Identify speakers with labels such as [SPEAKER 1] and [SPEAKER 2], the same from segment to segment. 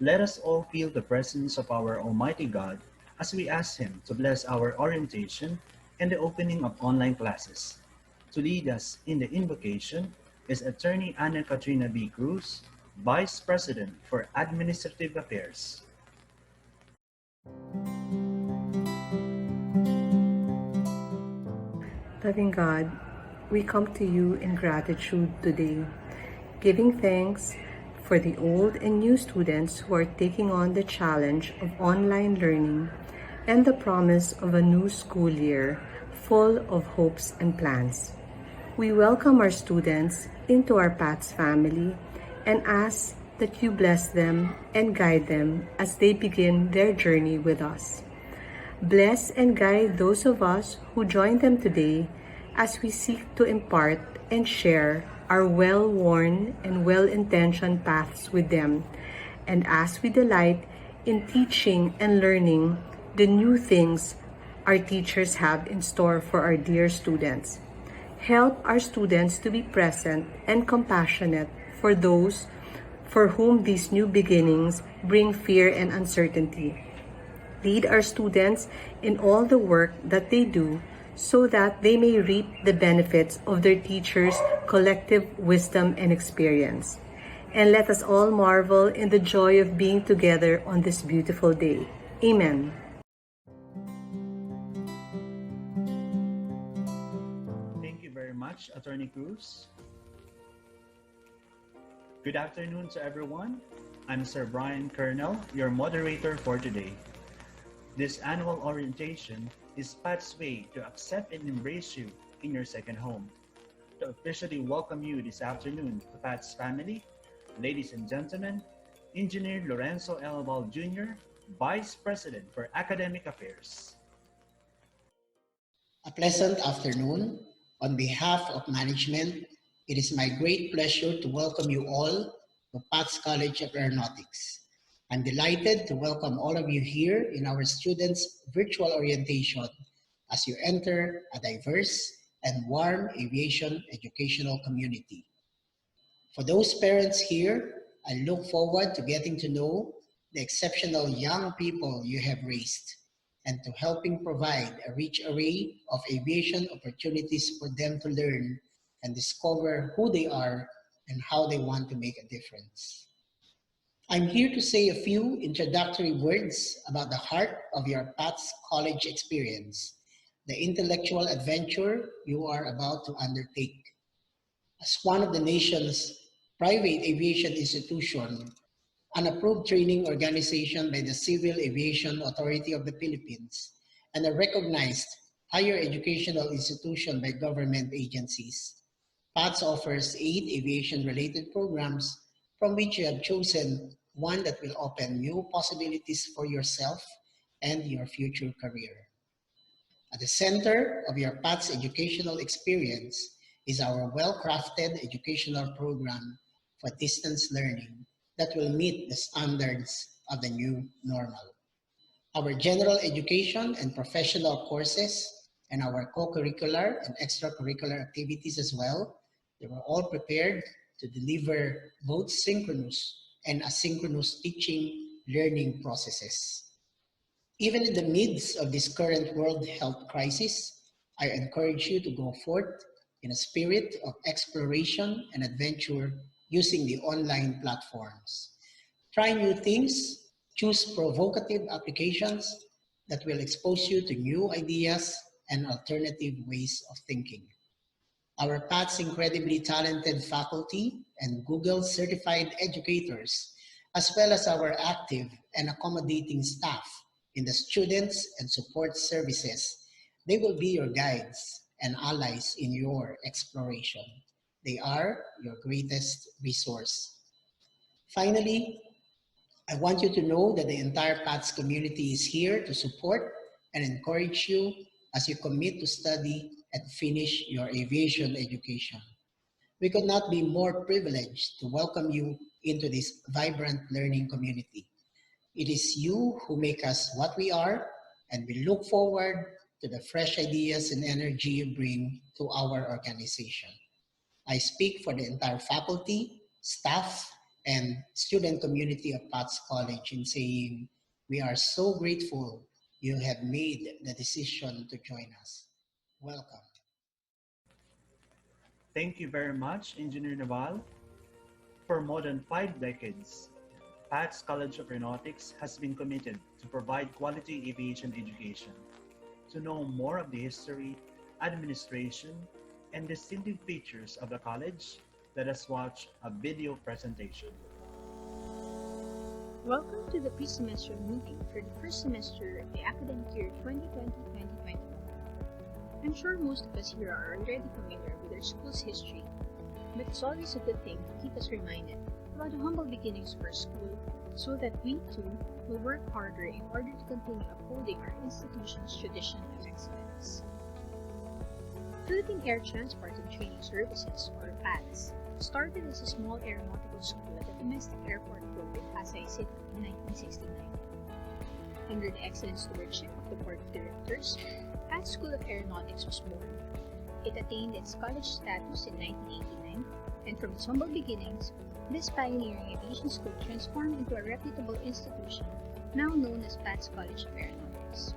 [SPEAKER 1] Let us all feel the presence of our Almighty God as we ask Him to bless our orientation and the opening of online classes. To lead us in the invocation is Attorney Ana Katrina B. Cruz, Vice President for Administrative Affairs.
[SPEAKER 2] Loving God, we come to you in gratitude today, giving thanks for the old and new students who are taking on the challenge of online learning and the promise of a new school year full of hopes and plans. We welcome our students into our PATTS family and ask that you bless them and guide them as they begin their journey with us. Bless and guide those of us who join them today as we seek to impart and share our well-worn and well-intentioned paths with them, and as we delight in teaching and learning the new things our teachers have in store for our dear students. Help our students to be present and compassionate for those for whom these new beginnings bring fear and uncertainty. Lead our students in all the work that they do so that they may reap the benefits of their teachers' collective wisdom and experience. And let us all marvel in the joy of being together on this beautiful day. Amen.
[SPEAKER 1] Thank you very much, Attorney Cruz. Good afternoon to everyone. I'm Sir Brian Kernel, your moderator for today. This annual orientation is PATTS' way to accept and embrace you in your second home. To officially welcome you this afternoon to PATTS family, ladies and gentlemen, Engineer Lorenzo Elval Jr., Vice President for Academic Affairs.
[SPEAKER 3] A pleasant afternoon. On behalf of management, it is my great pleasure to welcome you all to PATTS College of Aeronautics. I'm delighted to welcome all of you here in our students' virtual orientation as you enter a diverse and warm aviation educational community. For those parents here, I look forward to getting to know the exceptional young people you have raised and to helping provide a rich array of aviation opportunities for them to learn and discover who they are and how they want to make a difference. I'm here to say a few introductory words about the heart of your PATTS college experience, the intellectual adventure you are about to undertake. As one of the nation's private aviation institutions, an approved training organization by the Civil Aviation Authority of the Philippines, and a recognized higher educational institution by government agencies, PATTS offers 8 aviation-related programs from which you have chosen one that will open new possibilities for yourself and your future career. At the center of your PATTS educational experience is our well-crafted educational program for distance learning that will meet the standards of the new normal. Our general education and professional courses and our co-curricular and extracurricular activities as well, they were all prepared to deliver both synchronous and asynchronous teaching learning processes. Even in the midst of this current world health crisis, I encourage you to go forth in a spirit of exploration and adventure using the online platforms. Try new things, choose provocative applications that will expose you to new ideas and alternative ways of thinking. Our PATS incredibly talented faculty and Google certified educators, as well as our active and accommodating staff in the students and support services, they will be your guides and allies in your exploration. They are your greatest resource. Finally, I want you to know that the entire PATS community is here to support and encourage you as you commit to study and finish your aviation education. We could not be more privileged to welcome you into this vibrant learning community. It is you who make us what we are, and we look forward to the fresh ideas and energy you bring to our organization. I speak for the entire faculty, staff, and student community of PATTS College in saying, we are so grateful you have made the decision to join us. Welcome.
[SPEAKER 1] Thank you very much, Engineer Naval. For more than 5 decades, PATTS College of Aeronautics has been committed to provide quality aviation education. To know more of the history, administration, and distinctive features of the college, let us watch a video presentation.
[SPEAKER 4] Welcome to the pre-semester meeting for the first semester of the academic year 2020-2021. I'm sure most of us here are already familiar with our school's history, but it's always a good thing to keep us reminded about the humble beginnings of our school so that we too will work harder in order to continue upholding our institution's tradition of excellence. Philippine Air Transport and Training Services, or PATS, started as a small aeronautical school at the domestic airport group in Pasay City in 1969. Under the excellent stewardship of the Board of Directors, PATS School of Aeronautics was born. It attained its college status in 1989, and from its humble beginnings, this pioneering aviation school transformed into a reputable institution now known as PATS College of Aeronautics.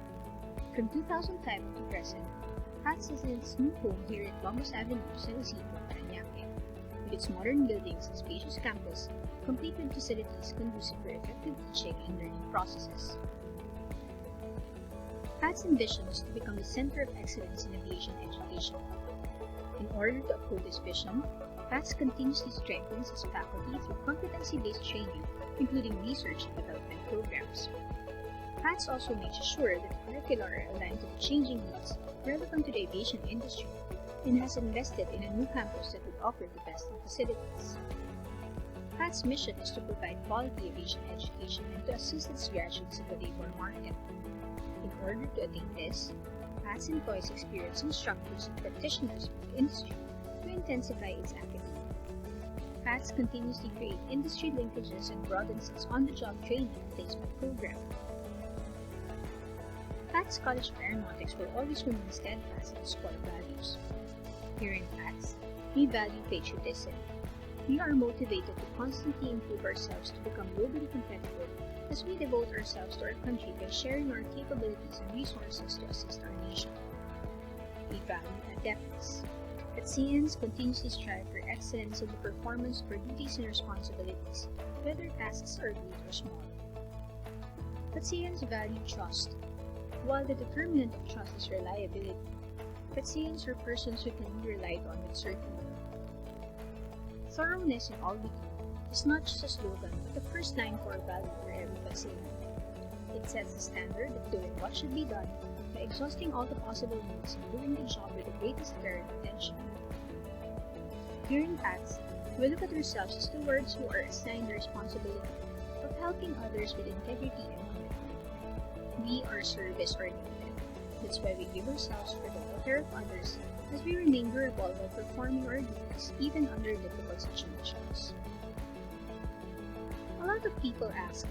[SPEAKER 4] From 2005 to present, PATS is in its new home here at Lombos Avenue, San Isidro, Parañaque, with its modern buildings and spacious campus, complete with facilities conducive for effective teaching and learning processes. PATS envisions to become the center of excellence in aviation education. In order to uphold this vision, PATS continuously strengthens its faculty through competency-based training, including research and development programs. PATS also makes sure that the curricula are aligned to the changing needs relevant to the aviation industry and has invested in a new campus that would offer the best of facilities. PATS' mission is to provide quality aviation education and to assist its graduates in the labor market. In order to attain this, PATS employs experienced instructors and practitioners from the industry to intensify its academia. PATS continuously create industry linkages and broadens its on-the-job training and placement program. PATS College of Aeronautics will always remain steadfast in its core values. Here in PATS, we value patriotism. We are motivated to constantly improve ourselves to become globally competitive as we devote ourselves to our country by sharing our capabilities and resources to assist our nation. We value adeptness. PATSians continuously strive for excellence in the performance of our duties and responsibilities, whether tasks are great or small. PATSians value trust. While the determinant of trust is reliability, PATSians are persons who can be relied on with certainty. Thoroughness in all we do is not just a slogan, but the first line core value for every PATSian. It sets the standard of doing what should be done by exhausting all the possible means and doing the job with the greatest care and attention. Here in PATS, we look at ourselves as stewards who are assigned the responsibility of helping others with integrity and commitment. We are service-oriented. That's why we give ourselves for the welfare of others as we remain durable while performing our duties even under difficult situations. A lot of people ask,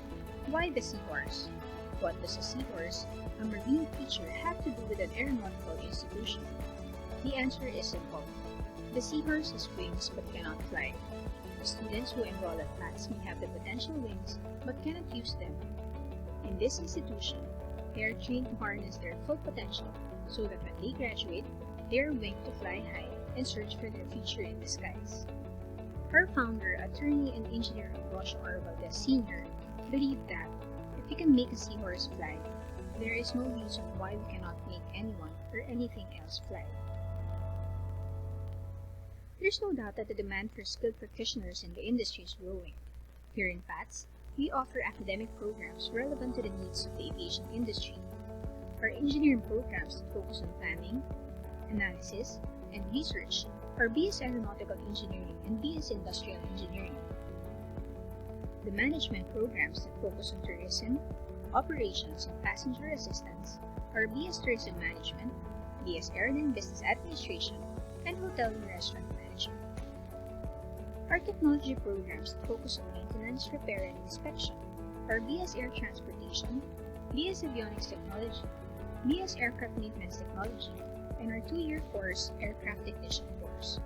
[SPEAKER 4] why the seahorse? What does a seahorse, a marine creature, have to do with an aeronautical institution? The answer is simple. The seahorse has wings but cannot fly. The students who enroll at PATS may have the potential wings but cannot use them. In this institution, they are trained to harness their full potential so that when they graduate, they are winged to fly high and search for their future in the skies. Our founder, attorney and engineer Ambrosio R. Valdez Sr., believed that if we can make a seahorse fly, there is no reason why we cannot make anyone or anything else fly. There's no doubt that the demand for skilled practitioners in the industry is growing. Here in PATS, we offer academic programs relevant to the needs of the aviation industry. Our engineering programs that focus on planning, analysis, and research are BS Aeronautical Engineering and BS Industrial Engineering. The management programs that focus on tourism, operations, and passenger assistance are BS Tourism Management, BS Airline Business Administration, and Hotel and Restaurant Management. Our technology programs that focus on maintenance, repair, and inspection are BS Air Transportation, BS Avionics Technology, BS Aircraft Maintenance Technology, and our 2-year course, Aircraft Technician course.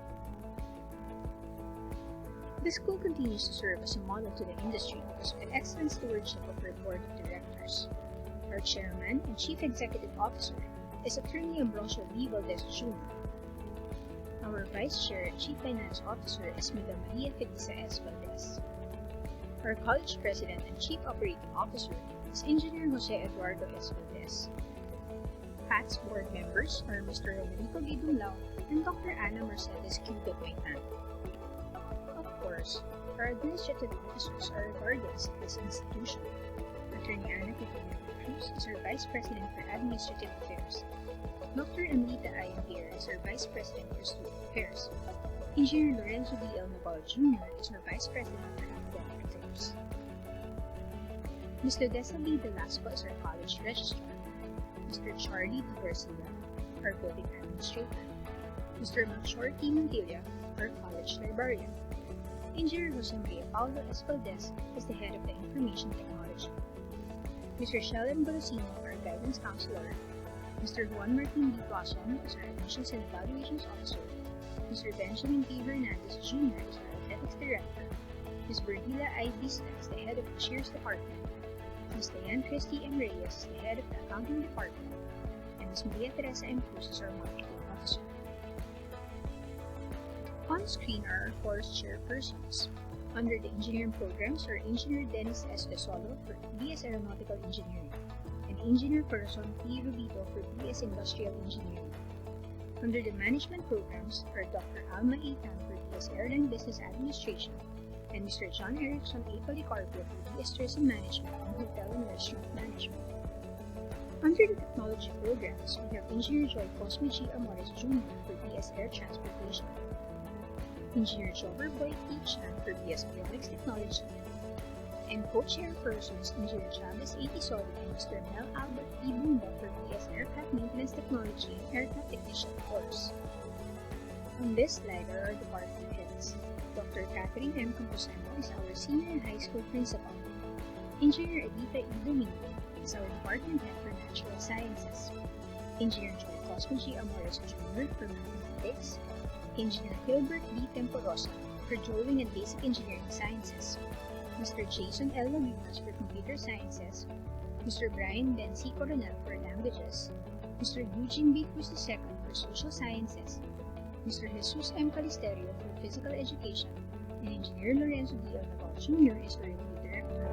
[SPEAKER 4] The school continues to serve as a model to the industry because of the excellent stewardship of our board of directors. Our chairman and chief executive officer is Attorney Ambrosio V. Valdez Jr. Our vice chair and chief finance officer is Madam Maria Felisa S. Valdez. Our college president and chief operating officer is Engineer Jose Eduardo S. Valdez. PATTS board members are Mr. Romerico B. Dunlao and Dr. Ana Mercedes Q. Gagmaytan. Of course, our administrative officers are our guardians of this institution. Attorney Ana Quintana Cruz is our vice president for administrative affairs. Dr. Amrita Iyer is our vice president for student affairs. Engineer Lorenzo D. L. Naval Jr. is our vice president for academic affairs. Mr. Desa B. Velasco is our college registrar. Mr. Charlie D. Garcia, our building administrator. Mr. Melchor T. Montilla, our college librarian. Engineer Jose Maria Paulo S. Valdez is the head of the information technology. Mr. Sheldon Golosino, our guidance counselor. Mr. Juan Martin D. Blossom is our admissions and evaluations officer. Mr. Benjamin P. Hernandez Jr. is our athletics director. Ms. Berdila I. Vista is the head of the Cheers department. Ms. Diane Christie M. Reyes is the head of the accounting department. And Ms. Maria Teresa M. Cruz is our marketing officer. On screen are our course chairpersons. Under the engineering programs are Engineer Dennis S. De Solo for BS Aeronautical Engineering and Engineer Corazon P. Rubito for BS Industrial Engineering. Under the management programs are Dr. Alma A. Tan for BS Airline Business Administration and Mr. John Erickson A. Policarpio for BS Tourism Management and Hotel and Restaurant Management. Under the technology programs, we have Engineer Joy Cosme G. Amores Jr. for BS Air Transportation, Engineer Jover Boy T. Chan for BS Avionics Technology, and co-chairpersons Engineer Chavez A. Tisoli and Mr. Mel Albert E. Bunda for BS Aircraft Maintenance Technology and Aircraft Technician course. On this slide are our department heads. Dr. Catherine M. Campusano is our senior and high school principal. Engineer Edita E. Domingo is our department head for natural sciences. Engineer Joy Cosme G. Amores Jr. for mathematics. Engineer Hilbert B. Temporosa for drawing and basic engineering sciences. Mr. Jason L. Lagunas for computer sciences. Mr. Brian Ben C. Coronel for languages. Mr. Eugene B. Cruz II for social sciences. Mr. Jesus M. Calisterio for physical education. And Engineer Lorenzo D. L. Naval Jr. is the review director.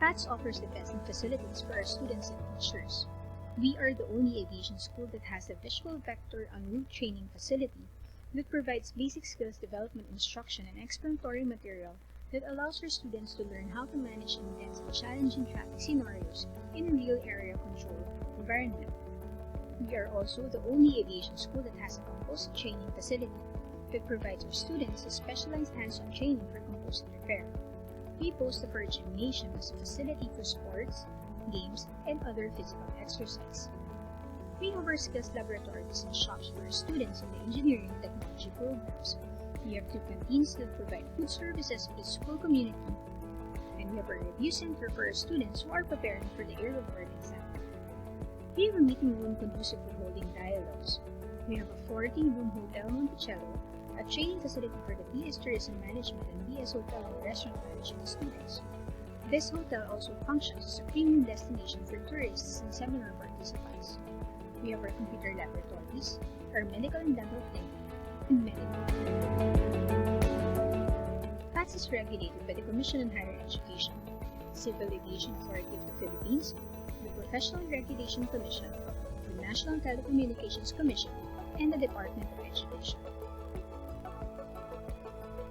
[SPEAKER 4] PATTS offers the best in facilities for our students and teachers. We are the only aviation school that has a visual vector en route training facility that provides basic skills development instruction and explanatory material that allows our students to learn how to manage intense and challenging traffic scenarios in a real area control environment. We are also the only aviation school that has a composite training facility that provides our students a specialized hands-on training for composite repair. We boast of our gymnasium as a facility for sports, games, and other physical exercise. We have our skills laboratories and shops for our students in the engineering and technology programs. We have 2 canteens that provide food services to the school community. And we have a review center for our students who are preparing for the Aero Board exam. We have a meeting room conducive for holding dialogues. We have a 40-room Hotel Monticello, a training facility for the BS Tourism Management and BS Hotel and Restaurant Management students. This hotel also functions as a premium destination for tourists and seminar participants. We have our computer laboratories, our medical and dental clinic, and many more. PATTS is regulated by the Commission on Higher Education, Civil Aviation Authority of the Philippines, the Professional Regulation Commission, the National Telecommunications Commission, and the Department of Education.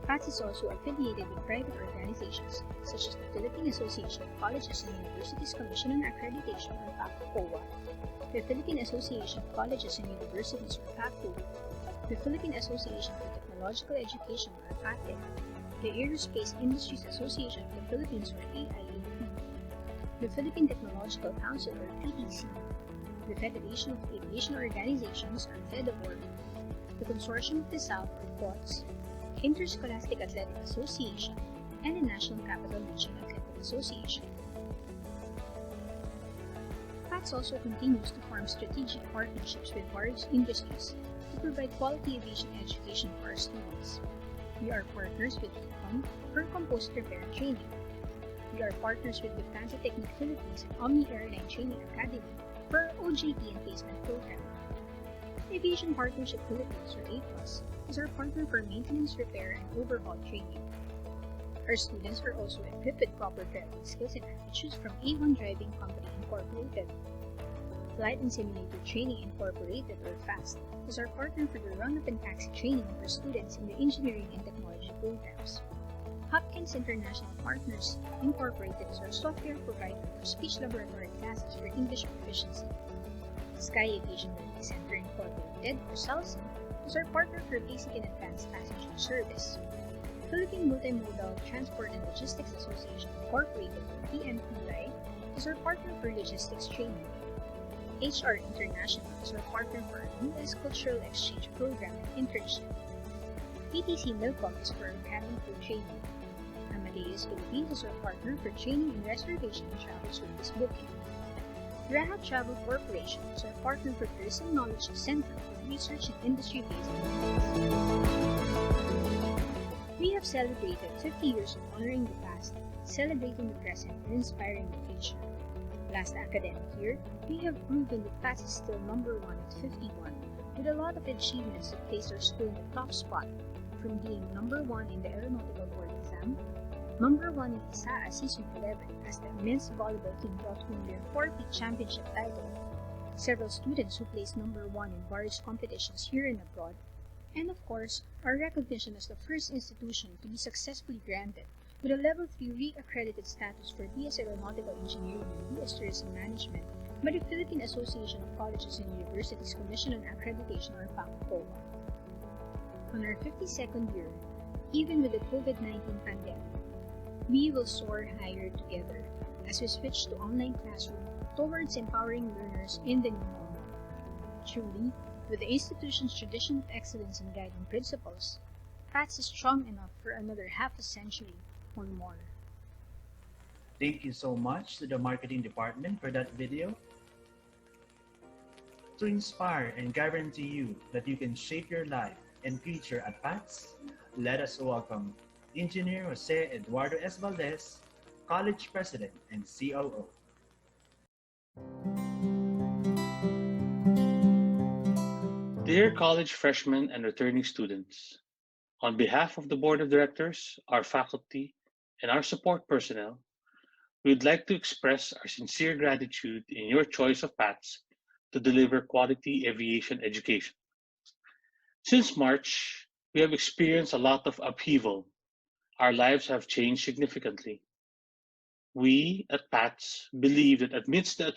[SPEAKER 4] PATTS is also affiliated with private organizations such as the Philippine Association of Colleges and Universities Commission on Accreditation or PACOA, the Philippine Association of Colleges and Universities or PACU, the Philippine Association for Technological Education or PATTEC, the Aerospace Industries Association of the Philippines or AIAP, the Philippine Technological Council or PTC, the Federation of Aviation Organizations or FEDAOR, the Consortium of the South or POTS, Interscholastic Athletic Association, and the National Capital Region Athletic Association. PATTS also continues to form strategic partnerships with various industries to provide quality aviation education for our students. We are partners with FICOM for compost repair training. We are partners with Lufthansa Technic Philippines and Omni Airline Training Academy for our OJT and placement program. Aviation Partnership Philippines, or A+, is our partner for maintenance, repair, and overhaul training. Our students are also equipped with proper driving skills and attitudes from A1 Driving Company Incorporated. Flight and Simulator Training Incorporated, or FAST, is our partner for the run-up and taxi training for students in the engineering and technology programs. Hopkins International Partners Incorporated is our software provider for speech laboratory classes for English proficiency. Sky Aviation Learning Center Incorporated, or SALSI, is our partner for basic and advanced passenger service. Philippine Multimodal Transport and Logistics Association Incorporated, or PMPI, is our partner for logistics training. HR International is our partner for our U.S. Cultural Exchange Program and internship. PTC Milcom is for our cabin crew training. Amadeus Philippines is our partner for training in reservation and travel service booking. Raha Travel Corporation is our partner for Tourism Knowledge Center for research and industry-based activities. We have celebrated 50 years of honoring the past, celebrating the present, and inspiring the future. Last academic year, we have proven that PATTS is still number 1 at 51, with a lot of achievements that placed our school in the top spot, from being number 1 in the Aeronautical Board exam, number 1 in ISAA Season 11 as the men's volleyball team brought home their 4th championship title, several students who placed number 1 in various competitions here and abroad, and of course, our recognition as the first institution to be successfully granted with a Level 3 re-accredited status for BS Aeronautical Engineering and BS Tourism Management by the Philippine Association of Colleges and Universities Commission on Accreditation, or PACCOA. On our 52nd year, even with the COVID-19 pandemic, we will soar higher together as we switch to online classroom towards empowering learners in the new normal. Truly, with the institution's tradition of excellence and guiding principles, PATTS is strong enough for another half a century or more.
[SPEAKER 1] Thank you so much to the marketing department for that video. To inspire and guarantee you that you can shape your life and future at PATTS, let us welcome Engineer Jose Eduardo S. Valdez, College President and COO.
[SPEAKER 5] Dear college freshmen and returning students, on behalf of the Board of Directors, our faculty, and our support personnel, we would like to express our sincere gratitude in your choice of PATTS to deliver quality aviation education. Since March, we have experienced a lot of upheaval. Our lives have changed significantly. We at PATTS believe that amidst the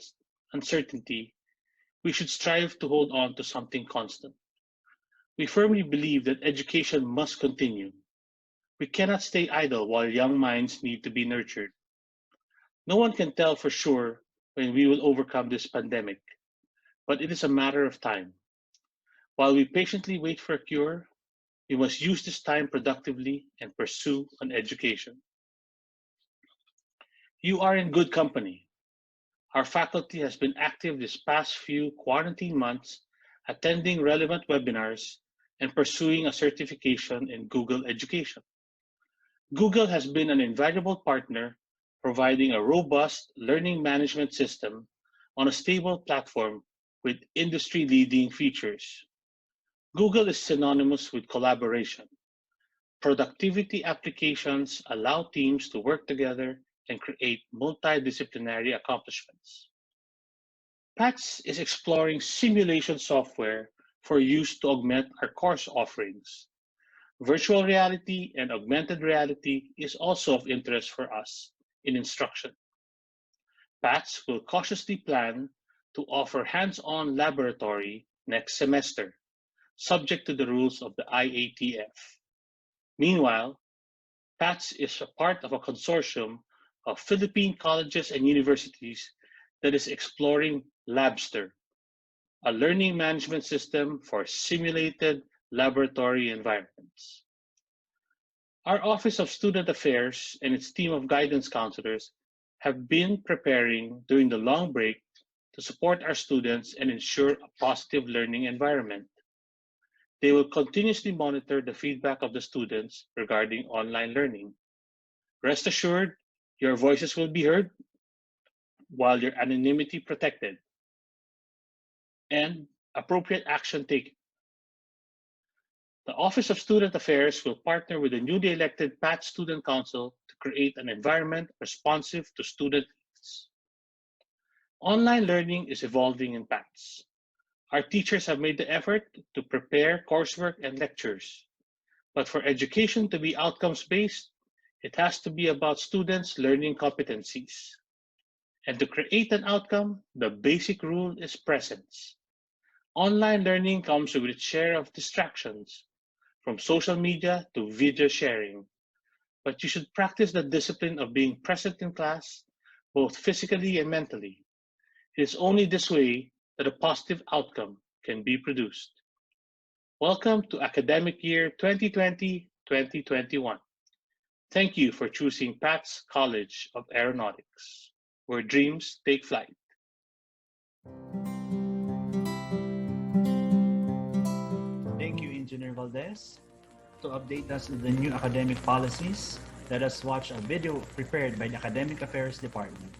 [SPEAKER 5] uncertainty, we should strive to hold on to something constant. We firmly believe that education must continue. We cannot stay idle while young minds need to be nurtured. No one can tell for sure when we will overcome this pandemic, but it is a matter of time. While we patiently wait for a cure, we must use this time productively and pursue an education. You are in good company. Our faculty has been active this past few quarantine months, attending relevant webinars and pursuing a certification in Google Education. Google has been an invaluable partner, providing a robust learning management system on a stable platform with industry-leading features. Google is synonymous with collaboration. Productivity applications allow teams to work together and create multidisciplinary accomplishments. PATTS is exploring simulation software for use to augment our course offerings. Virtual reality and augmented reality is also of interest for us in instruction. PATTS will cautiously plan to offer hands-on laboratory next semester, subject to the rules of the IATF. Meanwhile, PATTS is a part of a consortium of Philippine colleges and universities that is exploring Labster, a learning management system for simulated laboratory environments. Our Office of Student Affairs and its team of guidance counselors have been preparing during the long break to support our students and ensure a positive learning environment. They will continuously monitor the feedback of the students regarding online learning. Rest assured, your voices will be heard while your anonymity protected and appropriate action taken. The Office of Student Affairs will partner with the newly elected PATTS Student Council to create an environment responsive to student needs. Online learning is evolving in PATTS. Our teachers have made the effort to prepare coursework and lectures. But for education to be outcomes-based, it has to be about students' learning competencies. And to create an outcome, the basic rule is presence. Online learning comes with its share of distractions, from social media to video sharing. But you should practice the discipline of being present in class, both physically and mentally. It is only this way that a positive outcome can be produced. Welcome to academic year 2020-2021. Thank you for choosing PATTS College of Aeronautics, where dreams take flight.
[SPEAKER 1] Thank you, Engineer Valdez. To update us with the new academic policies, let us watch a video prepared by the Academic Affairs Department.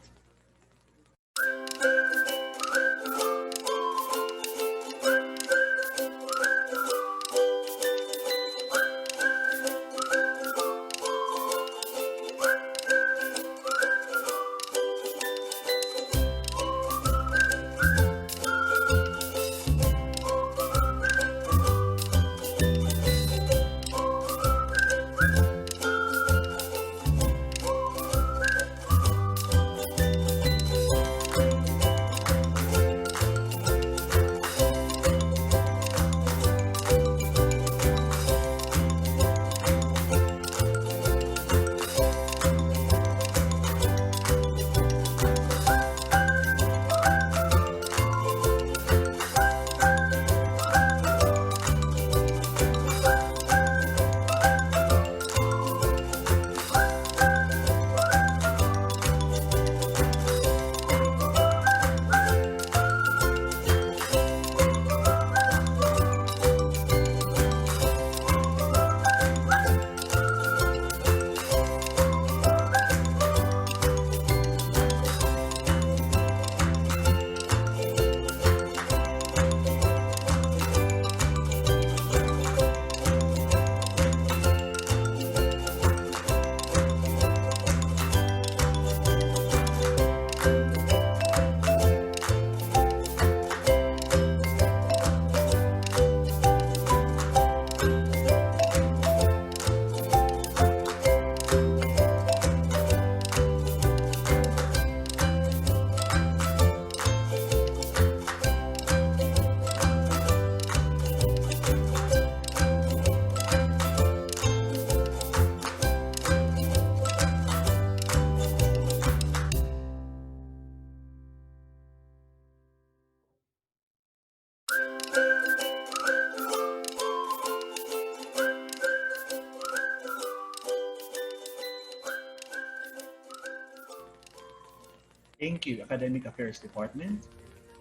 [SPEAKER 1] Thank you, Academic Affairs Department.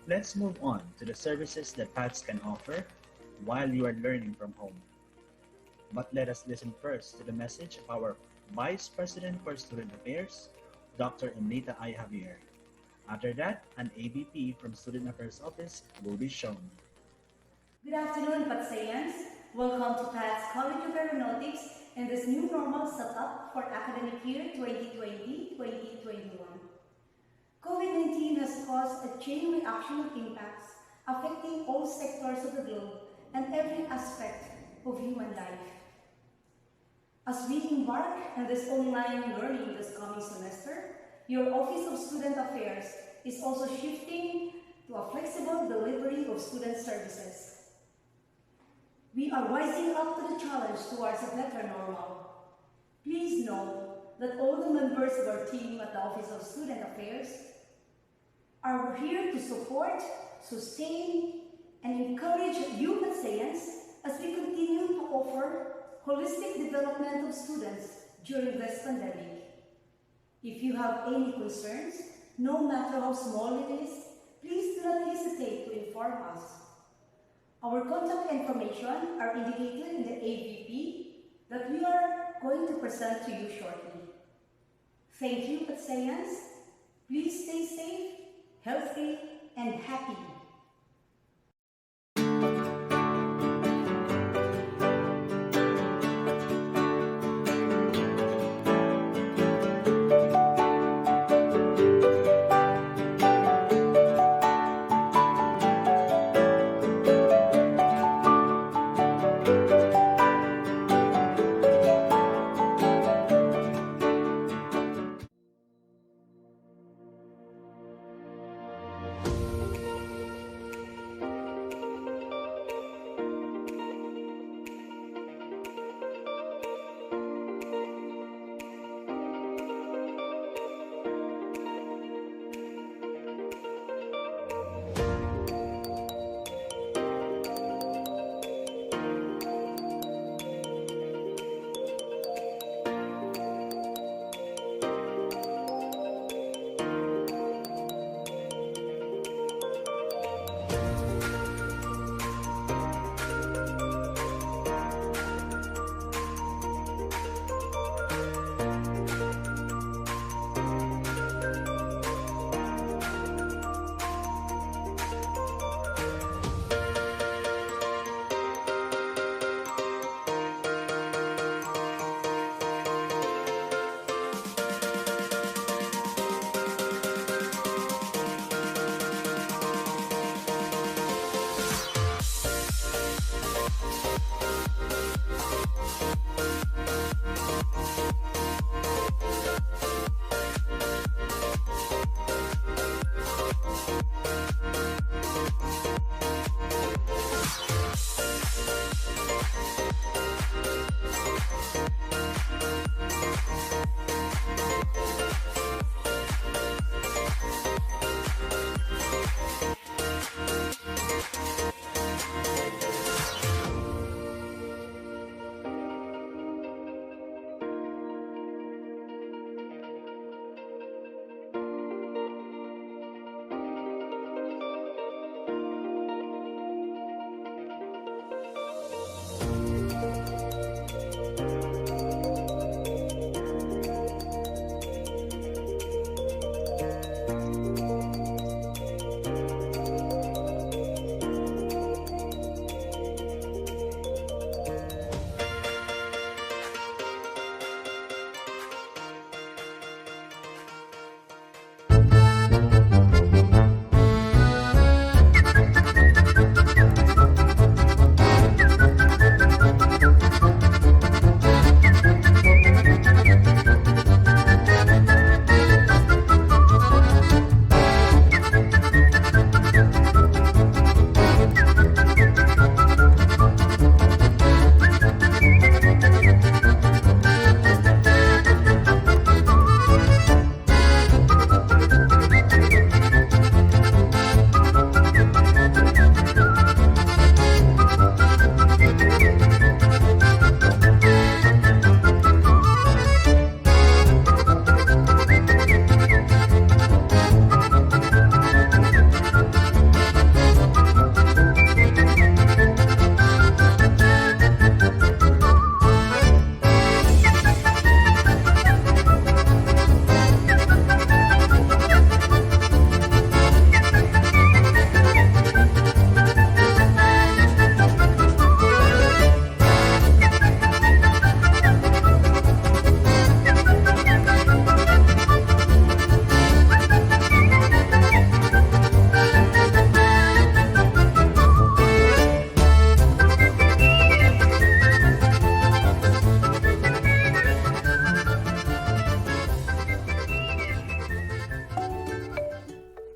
[SPEAKER 1] Let's move on to the services that PATS can offer while you are learning from home. But let us listen first to the message of our Vice President for Student Affairs, Dr. Emita I. Javier. After that, an ABP from Student Affairs Office will be shown.
[SPEAKER 6] Good afternoon, Patsayans. Welcome to PATTS College of Aeronautics and this new normal setup for academic year 2020-2021. COVID-19 has caused a chain reaction of impacts affecting all sectors of the globe and every aspect of human life. As we embark on this online learning this coming semester, your Office of Student Affairs is also shifting to a flexible delivery of student services. We are rising up to the challenge towards a better normal. Please note that all the members of our team at the Office of Student Affairs are here to support, sustain, and encourage you Patsayans as we continue to offer holistic development of students during this pandemic. If you have any concerns, no matter how small it is, please do not hesitate to inform us. Our contact information are indicated in the AVP that we are going to present to you shortly. Thank you, Patsayans. Please stay safe, healthy, and happy.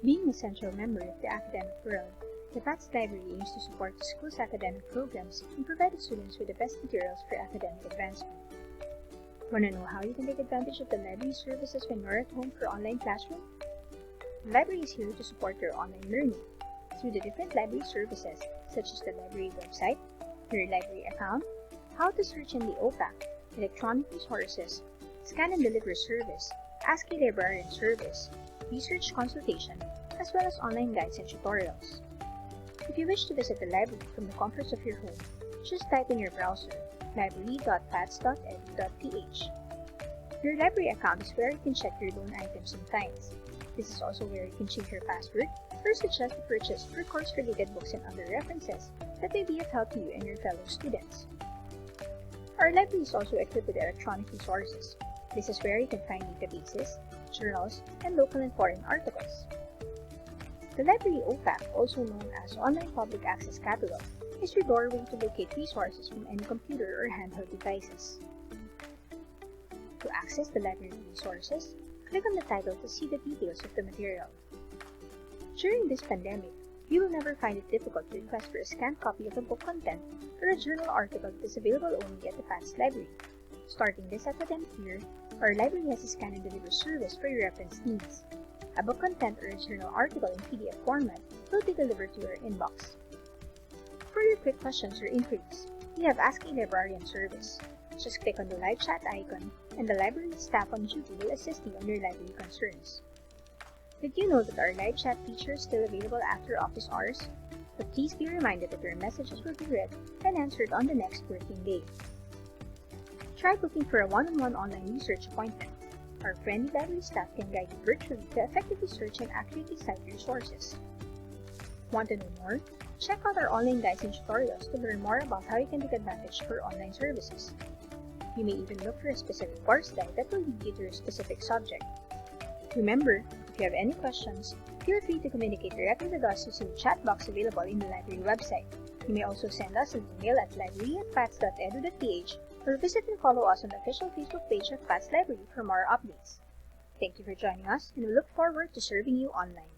[SPEAKER 4] Being an essential member of the academic world, the PATTS Library aims to support the school's academic programs and provide the students with the best materials for academic advancement. Want to know how you can take advantage of the library services when you're at home for online classroom? The library is here to support your online learning through the different library services such as the library website, your library account, how to search in the OPAC, electronic resources, scan and deliver service, Ask a Librarian service, research consultation, as well as online guides and tutorials. If you wish to visit the library from the comforts of your home, just type in your browser library.patts.edu.ph. Your library account is where you can check your loan items and fines. This is also where you can change your password or suggest the purchase for course-related books and other references that may be of help to you and your fellow students. Our library is also equipped with electronic resources. This is where you can find databases, journals, and local and foreign articles. The library OPAC, also known as Online Public Access Catalog, is your doorway to locate resources from any computer or handheld devices. To access the library resources, click on the title to see the details of the material. During this pandemic, you will never find it difficult to request for a scanned copy of a book content or a journal article that is available only at the PATTS library. Starting this academic year, our library has a scan and deliver service for your reference needs. A book content or a journal article in PDF format will be delivered to your inbox. For your quick questions or inquiries, we have Ask a Librarian service. Just click on the live chat icon and the library staff on duty will assist you on your library concerns. Did you know that our live chat feature is still available after office hours? But please be reminded that your messages will be read and answered on the next working day. Try booking for a one-on-one online research appointment. Our friendly library staff can guide you virtually to effectively search and accurately cite your sources. Want to know more? Check out our online guides and tutorials to learn more about how you can take advantage for online services. You may even look for a specific course guide that will lead you to your specific subject. Remember, if you have any questions, feel free to communicate directly with us using the chat box available in the library website. You may also send us an email at library@patts.edu.ph or visit and follow us on the official Facebook page of PATTS Library for more updates. Thank you for joining us, and we look forward to serving you online.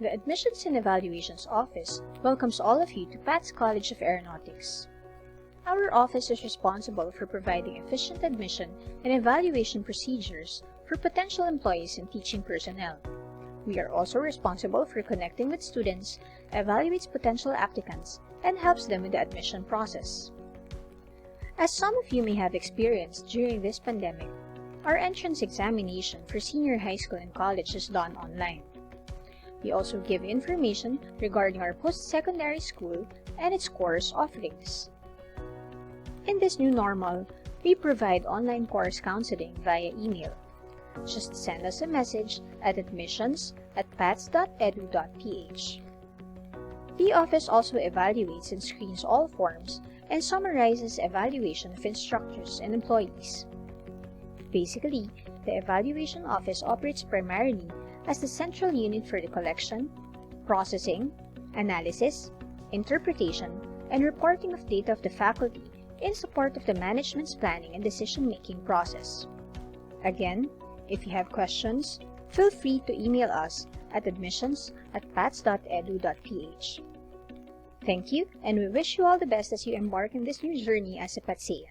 [SPEAKER 4] The Admissions and Evaluations Office welcomes all of you to PATTS College of Aeronautics. Our office is responsible for providing efficient admission and evaluation procedures for potential employees and teaching personnel. We are also responsible for connecting with students, evaluates potential applicants, and helps them with the admission process. As some of you may have experienced during this pandemic, Our entrance examination for senior high school and college is done online. We also give information regarding our post-secondary school and its course offerings. In this new normal, we provide online course counseling via email. Just send us a message at admissions@patts.edu.ph. The office also evaluates and screens all forms and summarizes evaluation of instructors and employees. Basically, the evaluation office operates primarily as the central unit for the collection, processing, analysis, interpretation, and reporting of data of the faculty in support of the management's planning and decision-making process. Again, if you have questions, feel free to email us at admissions@patts.edu.ph. Thank you, and we wish you all the best as you embark on this new journey as a Patsean.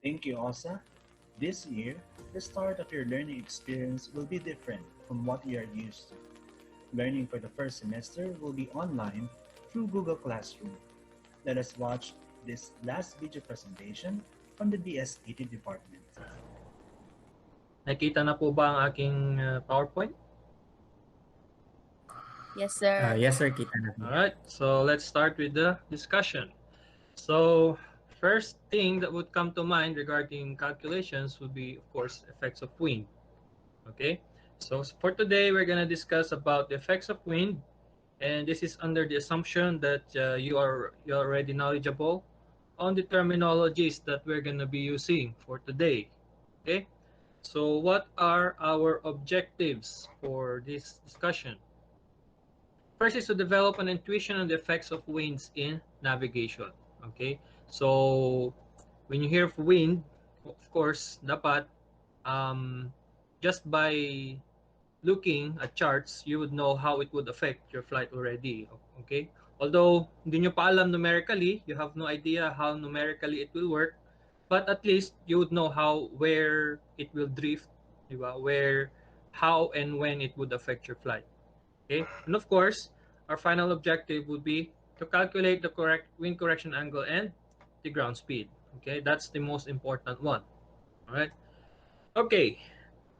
[SPEAKER 1] Thank you, Osa. This year, the start of your learning experience will be different from what you are used to. Learning for the first semester will be online through Google Classroom. Let us watch this last video presentation from the DS80 department.
[SPEAKER 7] Nakita na po ba ang aking PowerPoint?
[SPEAKER 8] Yes, sir.
[SPEAKER 9] Yes, sir. Kita na po.
[SPEAKER 7] All right, so let's start with the discussion. So first thing that would come to mind regarding calculations would be, of course, effects of wind. Okay, so for today, we're going to discuss about the effects of wind, and this is under the assumption that you're already knowledgeable on the terminologies that we're going to be using for today. Okay, so what are our objectives for this discussion? First is to develop an intuition on the effects of winds in navigation. Okay, so when you hear of wind, of course, dapat just by looking at charts, you would know how it would affect your flight already. Okay, although hindi nyo pa alam numerically, you have no idea how numerically it will work, but at least you would know where it will drift, diba? How and when it would affect your flight. Okay, and of course, our final objective would be to calculate the correct wind correction angle and the ground speed. Okay, that's the most important one. All right. Okay,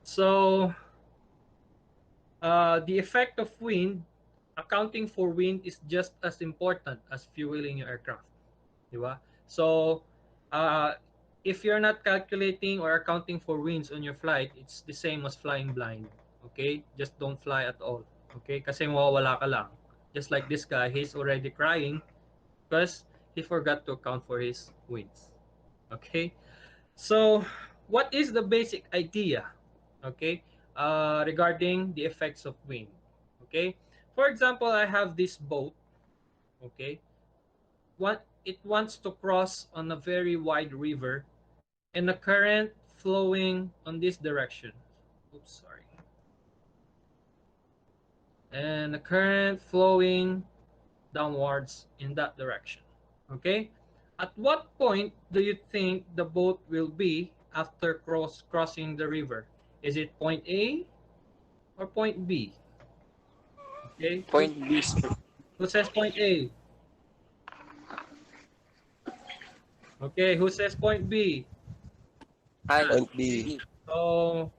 [SPEAKER 7] so the effect of wind, accounting for wind is just as important as fueling your aircraft. Diba? So, uh, if you're not calculating or accounting for winds on your flight, it's the same as flying blind. Okay? Just don't fly at all. Okay? Kasi mawawala ka lang. Just like this guy, he's already crying because he forgot to account for his winds. Okay? So, what is the basic idea? Okay? Regarding the effects of wind. Okay? For example, I have this boat. Okay? It wants to cross on a very wide river and a current flowing on this direction. Oops, sorry. And a current flowing downwards in that direction. Okay? At what point do you think the boat will be after crossing the river? Is it point A or point B? Okay.
[SPEAKER 8] Point B, sir.
[SPEAKER 7] Who says point A? Okay, who says point B?
[SPEAKER 8] Point B.
[SPEAKER 7] So,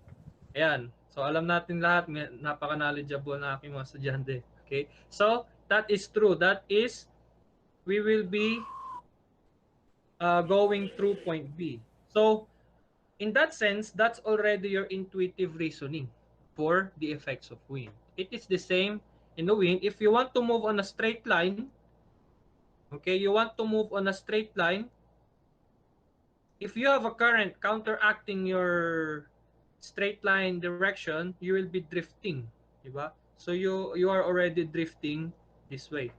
[SPEAKER 7] ayan. So, alam natin lahat, napaka-knowledgeable na aking mga estudyante. Okay? So, that is true. That is, we will be going through point B. So, in that sense, that's already your intuitive reasoning for the effects of wind. It is the same in the wind. If you want to move on a straight line, okay, you want to move on a straight line, if you have a current counteracting your straight line direction, you will be drifting, diba? So you are already drifting this way.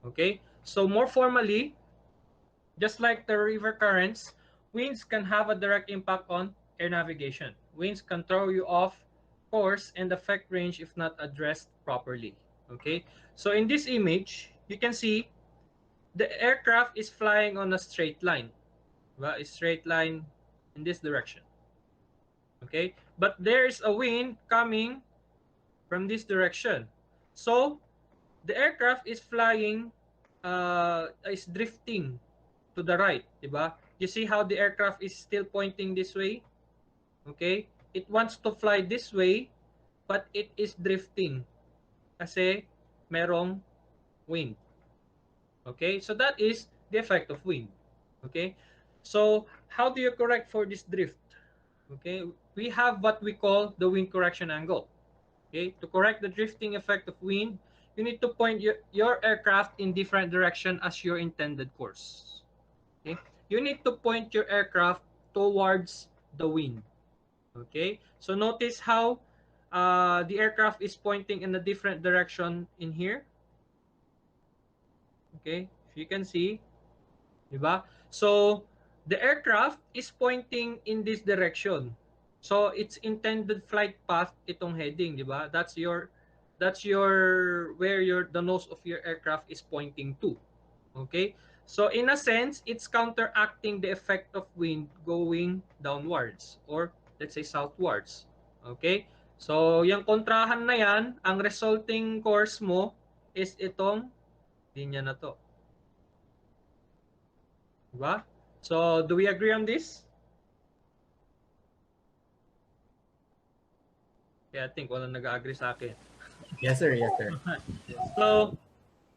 [SPEAKER 7] Okay? So more formally, just like the river currents, winds can have a direct impact on air navigation. Winds can throw you off course and affect range if not addressed properly. Okay? So in this image, you can see the aircraft is flying on a straight line. A straight line in this direction. Okay, but there is a wind coming from this direction, so the aircraft is flying, is drifting to the right, diba? You see how the aircraft is still pointing this way? Okay, it wants to fly this way, but it is drifting kasi merong wind. Okay, so that is the effect of wind. Okay, so how do you correct for this drift? Okay, we have what we call the wind correction angle. Okay, to correct the drifting effect of wind, you need to point your aircraft in different direction as your intended course. Okay, you need to point your aircraft towards the wind. Okay, so notice how the aircraft is pointing in a different direction in here. Okay, if you can see, diba? So the aircraft is pointing in this direction. So its intended flight path itong heading, diba? That's where the nose of your aircraft is pointing to. Okay? So in a sense, it's counteracting the effect of wind going downwards or let's say southwards. Okay? So yung kontrahan na yan, ang resulting course mo is itong linya na to. Diba? So do we agree on this? Yeah, I think walang nag-agree sa akin.
[SPEAKER 9] Yes, sir. Yes, sir.
[SPEAKER 7] So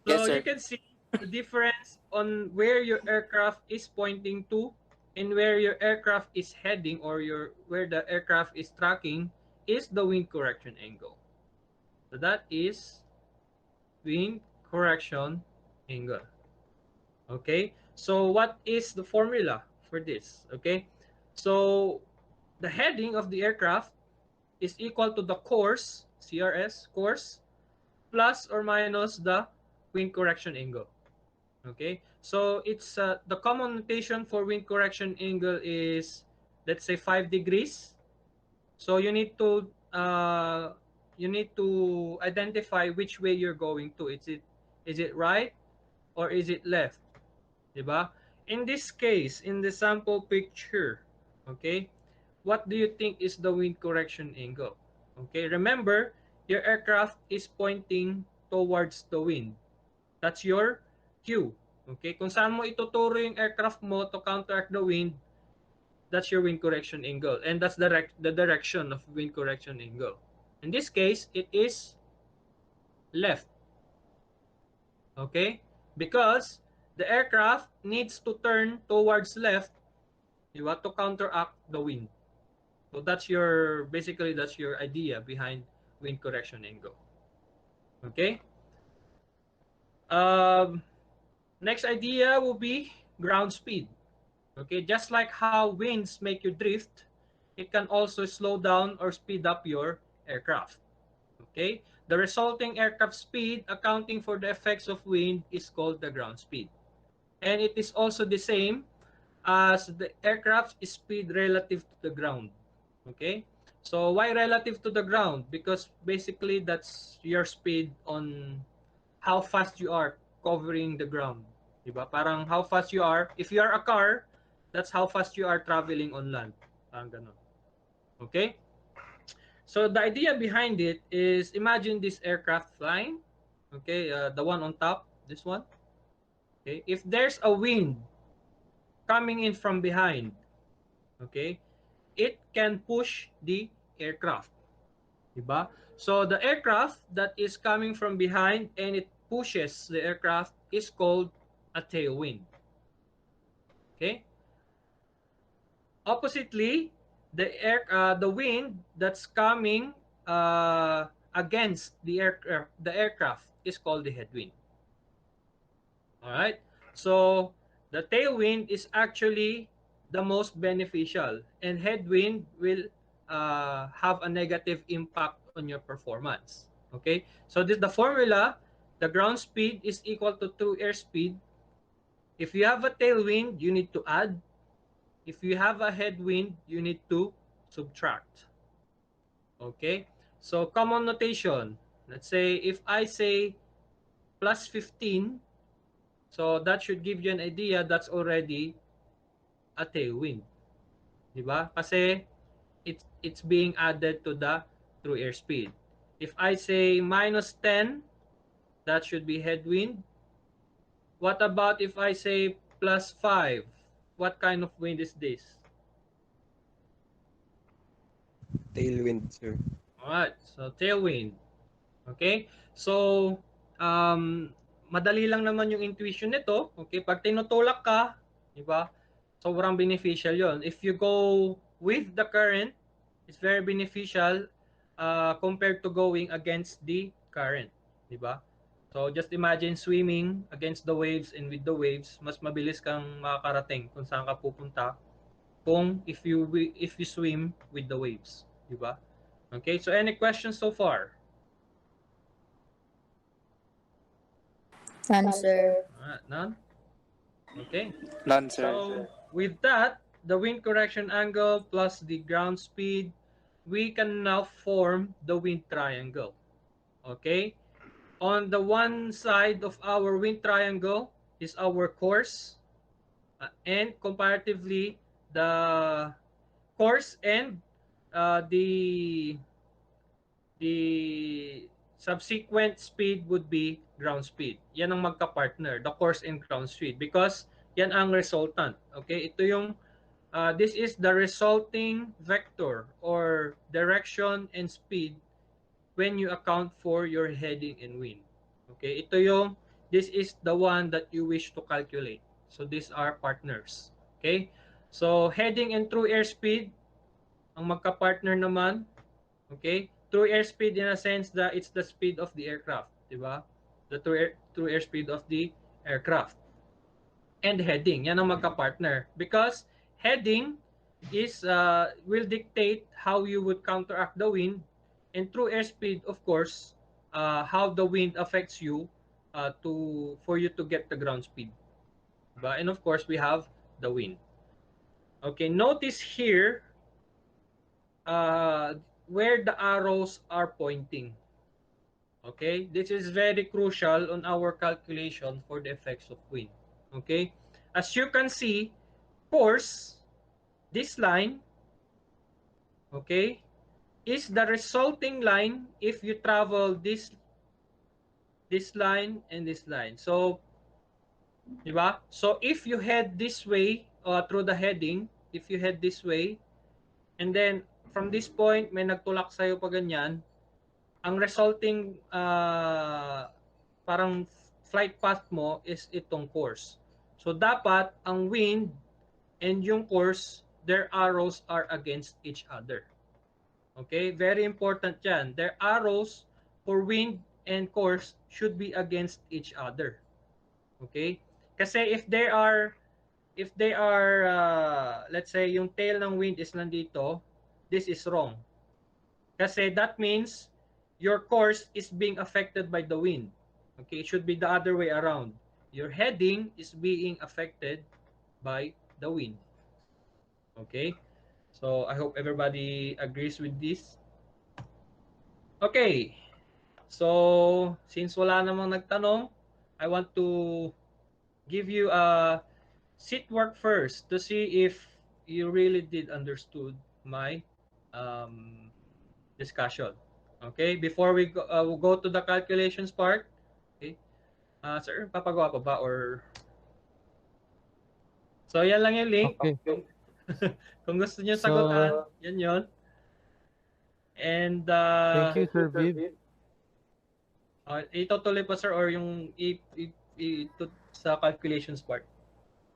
[SPEAKER 8] Yes,
[SPEAKER 7] you
[SPEAKER 8] sir.
[SPEAKER 7] can see the difference on where your aircraft is pointing to and where your aircraft is heading or where the aircraft is tracking is the wind correction angle. So that is wind correction angle. Okay? So what is the formula for this? Okay? So the heading of the aircraft is equal to the course, CRS, course, plus or minus the wind correction angle. Okay, so it's the common notation for wind correction angle is, let's say, 5 degrees. So you need to identify which way you're going to. Is it right or is it left? Diba? In this case, in the sample picture, okay, what do you think is the wind correction angle? Okay, remember, your aircraft is pointing towards the wind. That's your cue. Okay, kung saan mo ituturo yung aircraft mo to counteract the wind, that's your wind correction angle. And that's the direction of wind correction angle. In this case, it is left. Okay? Because the aircraft needs to turn towards left, diba, to counteract the wind. So that's basically that's your idea behind wind correction angle. Okay? Next idea will be ground speed. Okay, just like how winds make you drift, it can also slow down or speed up your aircraft. Okay, the resulting aircraft speed accounting for the effects of wind is called the ground speed. And it is also the same as the aircraft's speed relative to the ground. Okay, so why relative to the ground? Because basically that's your speed on how fast you are covering the ground. Diba? Parang how fast you are. If you are a car, that's how fast you are traveling on land. Parang ganun. Okay? So the idea behind it is imagine this aircraft flying. Okay, the one on top, this one. Okay, if there's a wind coming in from behind, okay, it can push the aircraft. Diba? So the aircraft that is coming from behind and it pushes the aircraft is called a tailwind. Okay? Oppositely, the wind that's coming against the aircraft is called the headwind. All right? So the tailwind is actually the most beneficial and headwind will have a negative impact on your performance. Okay? So this the formula, the ground speed is equal to 2 airspeed. If you have a tailwind, you need to add. If you have a headwind, you need to subtract. Okay? So common notation. Let's say if I say plus 15, so that should give you an idea that's already a tailwind. Diba? Kasi it's being added to the true airspeed. If I say minus 10, that should be headwind. What about if I say plus 5? What kind of wind is this?
[SPEAKER 8] Tailwind, sir.
[SPEAKER 7] Alright, so tailwind. Okay? So, madali lang naman yung intuition nito. Okay? Pag tinutulak ka, di ba? Sobrang beneficial yon. If you go with the current, it's very beneficial compared to going against the current. Di ba? So, just imagine swimming against the waves and with the waves, mas mabilis kang makakarating kung saan ka pupunta kung if you swim with the waves. Di ba? Okay, so any questions so far?
[SPEAKER 8] None, sir.
[SPEAKER 7] None? Okay.
[SPEAKER 8] None, sir.
[SPEAKER 7] So with that, the wind correction angle plus the ground speed, we can now form the wind triangle. Okay. On the one side of our wind triangle, is our course, and comparatively the course and the subsequent speed would be ground speed. Yan ang magka-partner, the course and ground speed, because yan ang resultant. Okay, ito yung this is the resulting vector or direction and speed when you account for your heading and wind. Okay, ito yung this is the one that you wish to calculate. So these are partners. Okay, so heading and true airspeed ang magka-partner naman. Okay, true airspeed in a sense that it's the speed of the aircraft, di ba? The true airspeed of the aircraft. And heading, yan ang magka-partner. Because heading is will dictate how you would counteract the wind, and true airspeed, of course, how the wind affects you to for you to get the ground speed. Diba? And of course, we have the wind. Okay, notice here where the arrows are pointing. Okay, this is very crucial on our calculation for the effects of wind. Okay, as you can see, course, this line, okay, is the resulting line if you travel this line and this line. So, di ba? So if you head this way through the heading, if you head this way, and then from this point may nagtulak sa'yo pa ganyan, ang resulting parang flight path mo is itong course. So dapat ang wind and yung course, their arrows are against each other. Okay, very important yan. Their arrows for wind and course should be against each other. Okay? Kasi if they are let's say yung tail ng wind is nandito, this is wrong. Kasi that means your course is being affected by the wind. Okay, it should be the other way around. Your heading is being affected by the wind. Okay? So I hope everybody agrees with this. Okay. So since wala namang nagtanong, I want to give you a sit work first to see if you really did understood my discussion. Okay, before we'll go to the calculations part. Okay, sir, papagawa pa ba or so yan lang yung link.
[SPEAKER 10] Okay.
[SPEAKER 7] Kung gusto niyo
[SPEAKER 10] So,
[SPEAKER 7] sagutan, yan yon. And
[SPEAKER 10] thank you, Sir Viv.
[SPEAKER 7] itutuloy pa sir or yung sa calculations part.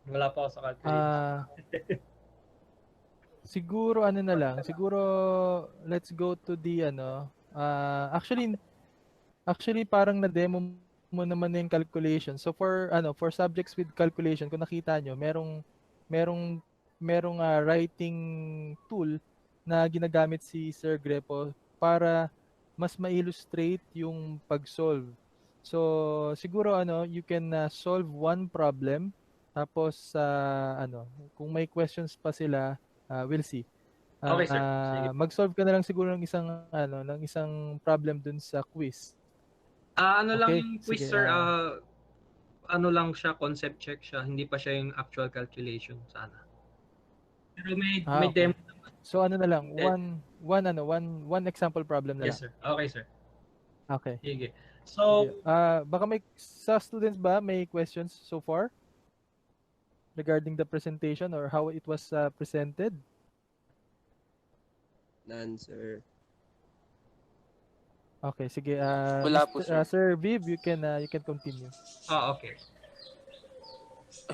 [SPEAKER 7] Wala pa ako sa calculations.
[SPEAKER 10] Siguro ano na lang, siguro let's go to the actually parang na-demo mo naman na yung calculation. So for subjects with calculation, kung nakita nyo, merong writing tool na ginagamit si Sir Grepo para mas ma-illustrate yung pag-solve. So siguro you can solve one problem, tapos kung may questions pa sila, we'll see.
[SPEAKER 7] Okay, sir.
[SPEAKER 10] Mag-solve ka na lang siguro ng isang problem dun sa quiz.
[SPEAKER 7] Ano lang
[SPEAKER 10] Okay,
[SPEAKER 7] yung quiz,
[SPEAKER 10] sige,
[SPEAKER 7] sir, ano lang siya, concept check siya, hindi pa siya yung actual calculation sana. Pero may
[SPEAKER 10] okay.
[SPEAKER 7] demo naman.
[SPEAKER 10] So ano na lang, one example problem na
[SPEAKER 7] Yes,
[SPEAKER 10] lang.
[SPEAKER 7] sir. Okay, sir.
[SPEAKER 10] Okay.
[SPEAKER 7] Sige. So,
[SPEAKER 10] baka sa students ba may questions so far regarding the presentation or how it was presented?
[SPEAKER 8] None, sir.
[SPEAKER 10] Okay, sige.
[SPEAKER 8] Wala po, sir.
[SPEAKER 10] Sir Viv, you can continue.
[SPEAKER 7] okay.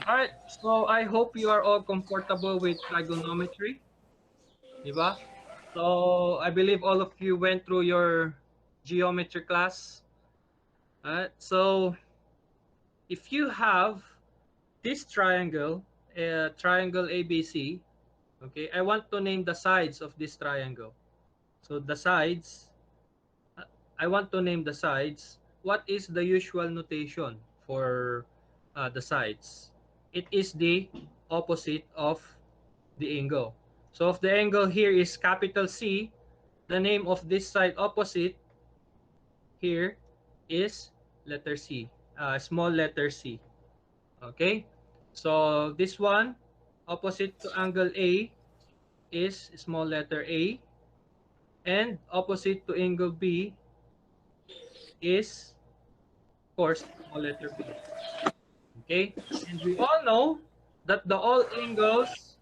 [SPEAKER 7] Alright, so I hope you are all comfortable with trigonometry. Diba? So, I believe all of you went through your geometry class. Alright, so if you have this triangle, triangle ABC, okay, I want to name the sides of this triangle. So the sides, I want to name the sides. What is the usual notation for the sides? It is the opposite of the angle. So if the angle here is capital C, the name of this side opposite here is letter C, small letter C. Okay? So this one, opposite to angle A is small letter A, and opposite to angle B is, of course, small letter B. Okay? And we all know that the all in angles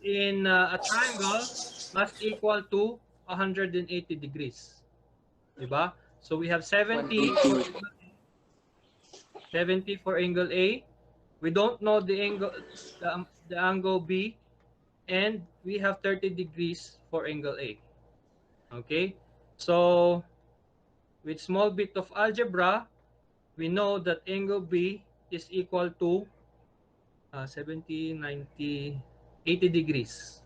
[SPEAKER 7] in a triangle must equal to 180 degrees. Diba? So we have 70 for
[SPEAKER 8] 180.
[SPEAKER 7] angle, 70 for angle A. We don't know the angle B, and we have 30 degrees for angle A. Okay? So with small bit of algebra, we know that angle B is equal to 70, 90, 80 degrees.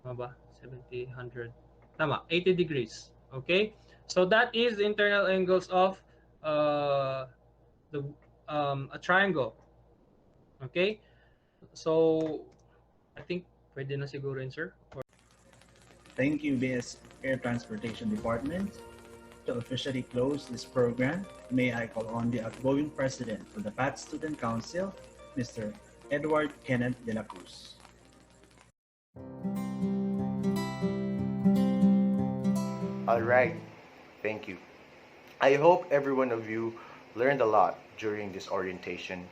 [SPEAKER 7] Tama ba? 70, 100. Tama, 80 degrees. Okay? So that is the internal angles of the a triangle. Okay? So I think pwede na siguro yun, sir.
[SPEAKER 1] Thank you, BS Air Transportation Department. To officially close this program, may I call on the outgoing president of the PATTS Student Council, Mr. Edward Kenneth de la Cruz.
[SPEAKER 11] All right, thank you. I hope every one of you learned a lot during this orientation.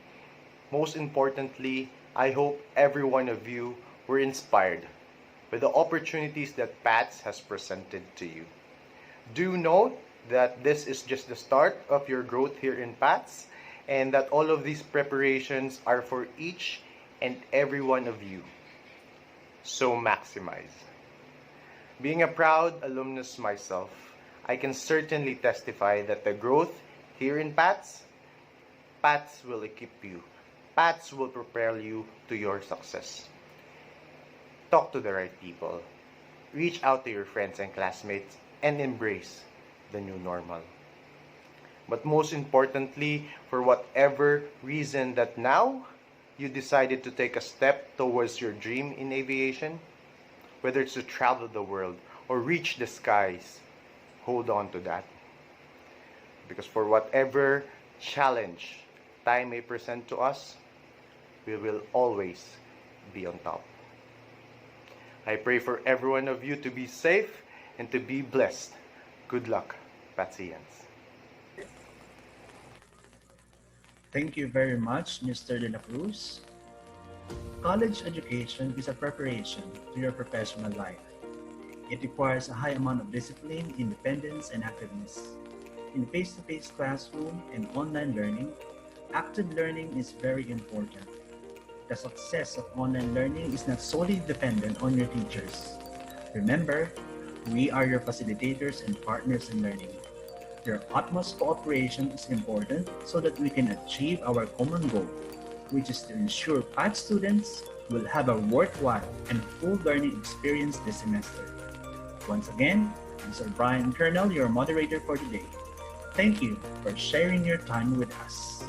[SPEAKER 11] Most importantly, I hope every one of you were inspired by the opportunities that PATS has presented to you. Do note that this is just the start of your growth here in PATS, and that all of these preparations are for each and every one of you. So maximize. Being a proud alumnus myself, I can certainly testify that the growth here in PATS will equip you. PATS will prepare you to your success. Talk to the right people. Reach out to your friends and classmates and embrace the new normal. But most importantly, for whatever reason that now you decided to take a step towards your dream in aviation, whether it's to travel the world or reach the skies, hold on to that. Because for whatever challenge time may present to us, we will always be on top. I pray for every one of you to be safe and to be blessed. Good luck, Patsians.
[SPEAKER 1] Thank you very much, Mr. De La Cruz. College education is a preparation to your professional life. It requires a high amount of discipline, independence, and activeness. In face-to-face classroom and online learning, active learning is very important. The success of online learning is not solely dependent on your teachers. Remember, we are your facilitators and partners in learning. Your utmost cooperation is important so that we can achieve our common goal, which is to ensure PATS students will have a worthwhile and full learning experience this semester. Once again, I'm Sir Brian Kernel, your moderator for today. Thank you for sharing your time with us.